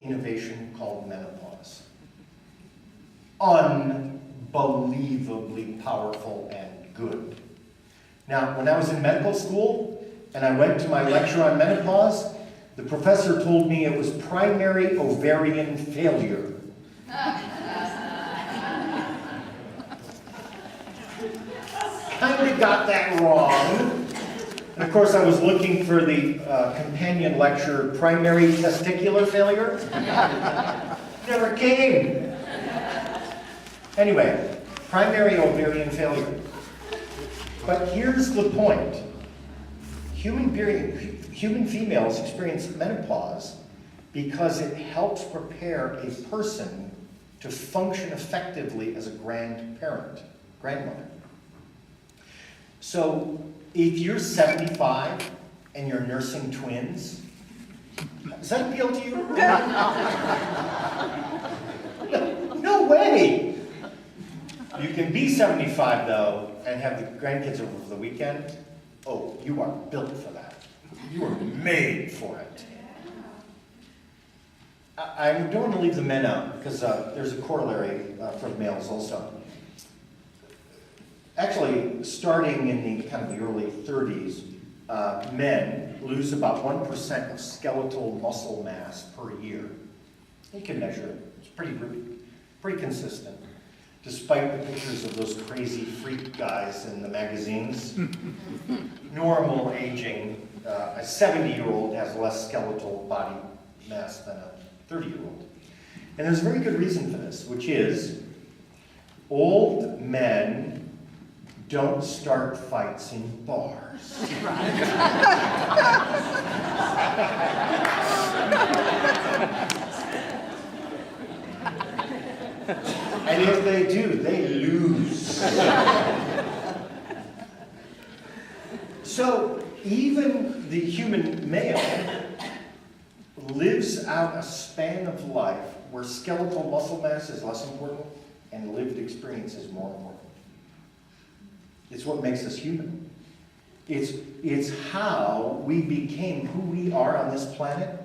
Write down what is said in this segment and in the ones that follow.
innovation called menopause. Unbelievably powerful and good. Now, when I was in medical school and I went to my lecture on menopause, the professor told me it was primary ovarian failure. Kind of got that wrong. And of course, I was looking for the companion lecture, primary testicular failure. Never came. Anyway, primary ovarian failure. But here's the point. Human females experience menopause because it helps prepare a person to function effectively as a grandmother. So if you're 75 and you're nursing twins, does that appeal to you? No way! You can be 75 though and have the grandkids over for the weekend. Oh, you are built for that. You are made for it. I don't want to leave the men out because there's a corollary for the males also. Actually, starting in the kind of the early 30s, men lose about 1% of skeletal muscle mass per year. You can measure it. It's pretty consistent, despite the pictures of those crazy freak guys in the magazines. Normal aging, a 70-year-old has less skeletal body mass than a 30-year-old. And there's a very good reason for this, which is old men don't start fights in bars. And if they do, they lose. So even the human male lives out a span of life where skeletal muscle mass is less important and lived experience is more important. It's what makes us human. It's how we became who we are on this planet.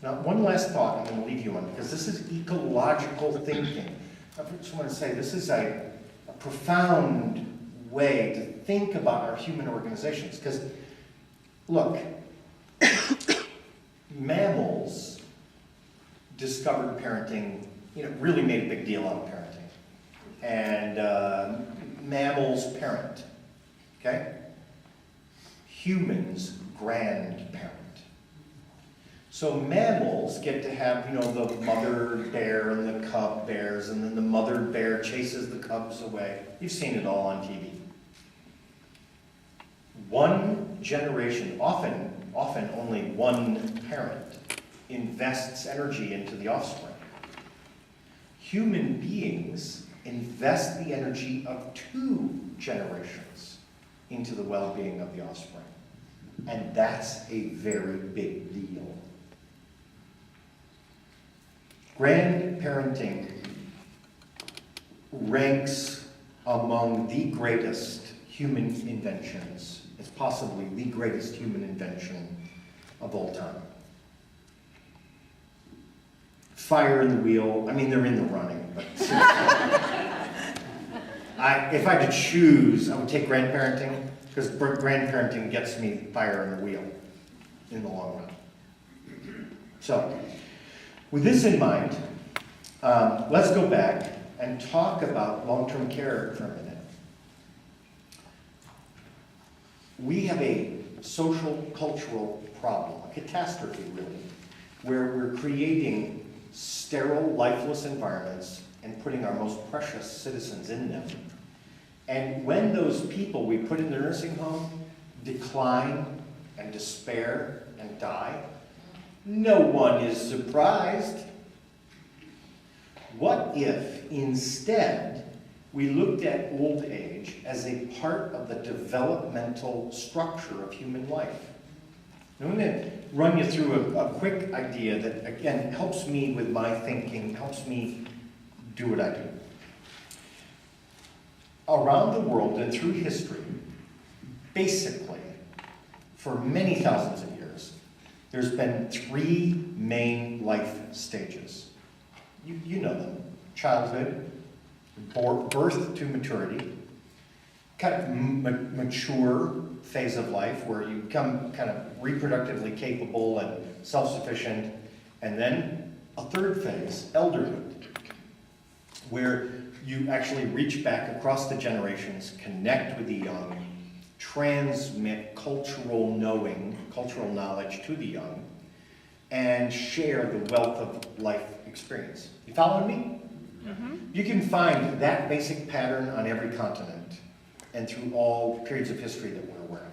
Now, one last thought I'm going to leave you on, because this is ecological thinking. I just want to say this is a profound way to think about our human organizations. Because, look, mammals discovered parenting, really made a big deal out of parenting. And mammals parent. Okay? Humans grandparent. So mammals get to have, the mother bear and the cub bears, and then the mother bear chases the cubs away. You've seen it all on TV. One generation, often only one parent, invests energy into the offspring. Human beings invest the energy of 2 generations into the well-being of the offspring. And that's a very big deal. Grandparenting ranks among the greatest human inventions. It's possibly the greatest human invention of all time. Fire in the wheel, they're in the running, but if I had to choose, I would take grandparenting, because grandparenting gets me fire in the wheel in the long run. So, with this in mind, let's go back and talk about long-term care for a minute. We have a social, cultural problem, a catastrophe really, where we're creating sterile, lifeless environments and putting our most precious citizens in them. And when those people we put in the nursing home decline and despair and die, no one is surprised. What if instead we looked at old age as a part of the developmental structure of human life? I'm going to run you through a quick idea that, again, helps me with my thinking, helps me do what I do. Around the world and through history, basically, for many thousands of years, there's been three main life stages. You know them. Childhood, birth to maturity, kind of mature phase of life where you become kind of reproductively capable and self-sufficient, and then a third phase, elderhood, where you actually reach back across the generations, connect with the young, transmit cultural knowledge to the young, and share the wealth of life experience. You following me? Mm-hmm. You can find that basic pattern on every continent and through all periods of history that we're aware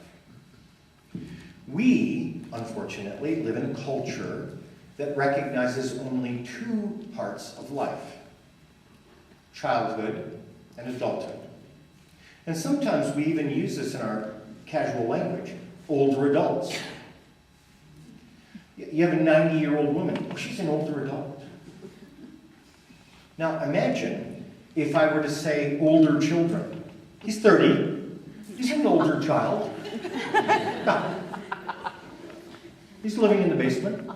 of. We, unfortunately, live in a culture that recognizes only two parts of life: childhood and adulthood. And sometimes we even use this in our casual language: older adults. You have a 90-year-old woman. Oh, she's an older adult. Now imagine if I were to say older children. He's 30. He's an older child. No. He's living in the basement.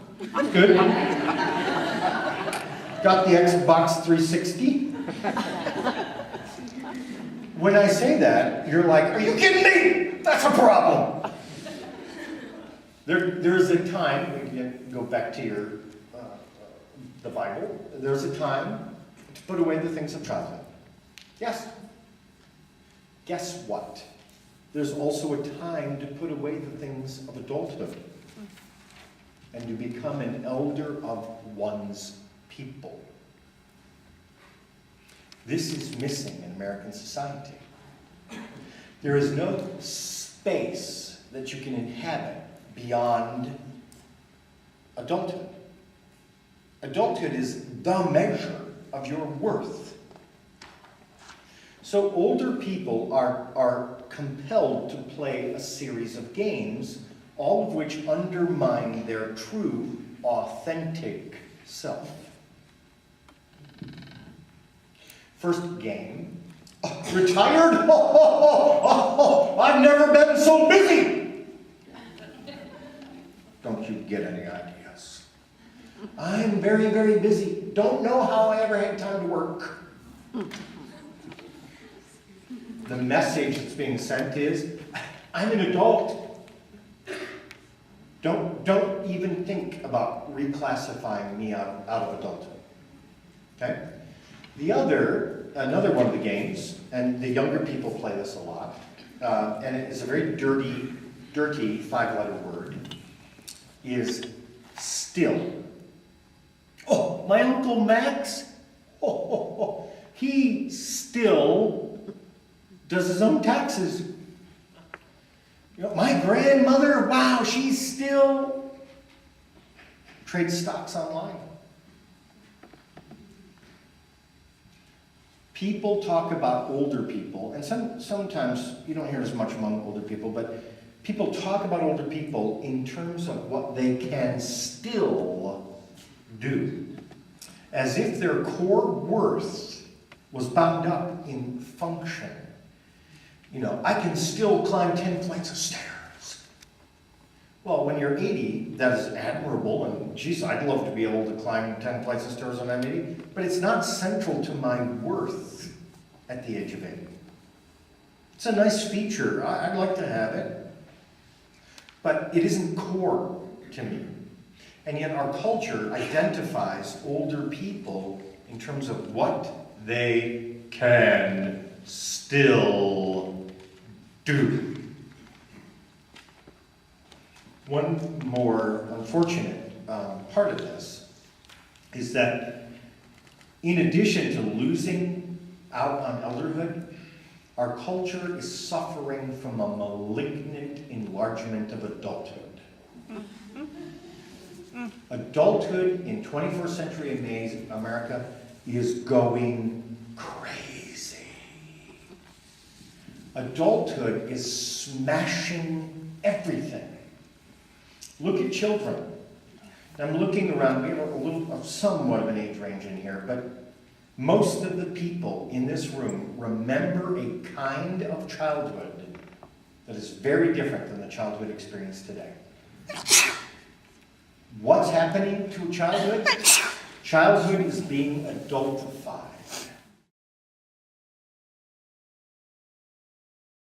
Good. Got the Xbox 360. When I say that, you're like, are you kidding me? That's a problem. There's a time, we go back to the Bible, there's a time to put away the things of childhood. Yes. Guess what? There's also a time to put away the things of adulthood and to become an elder of one's people. This is missing in American society. There is no space that you can inhabit beyond adulthood. Adulthood is the measure of your worth. So older people are compelled to play a series of games, all of which undermine their true, authentic self. First game, retired? I've never been so busy. Don't you get any ideas? I'm very, very busy. Don't know how I ever had time to work. The message that's being sent is, I'm an adult. Don't even think about reclassifying me out of adulthood. Okay? Another one of the games, and the younger people play this a lot, and it is a very dirty 5-letter word, is still. Oh, my Uncle Max, he still does his own taxes. You know, my grandmother, wow, she still trades stocks online. People talk about older people, and sometimes you don't hear as much among older people, but people talk about older people in terms of what they can still do, as if their core worth was bound up in function. You know, I can still climb 10 flights of stairs. Well, when you're 80, that is admirable, and geez, I'd love to be able to climb 10 flights of stairs when I'm 80, but it's not central to my worth at the age of 80. It's a nice feature. I'd like to have it, but it isn't core to me. And yet our culture identifies older people in terms of what they can still do. One more unfortunate part of this is that in addition to losing out on elderhood, our culture is suffering from a malignant enlargement of adulthood. Adulthood in 21st century America is going crazy. Adulthood is smashing everything. Look at children. I'm looking around, we have somewhat of an age range in here, but most of the people in this room remember a kind of childhood that is very different than the childhood experience today. happening to childhood? Childhood is being adultified.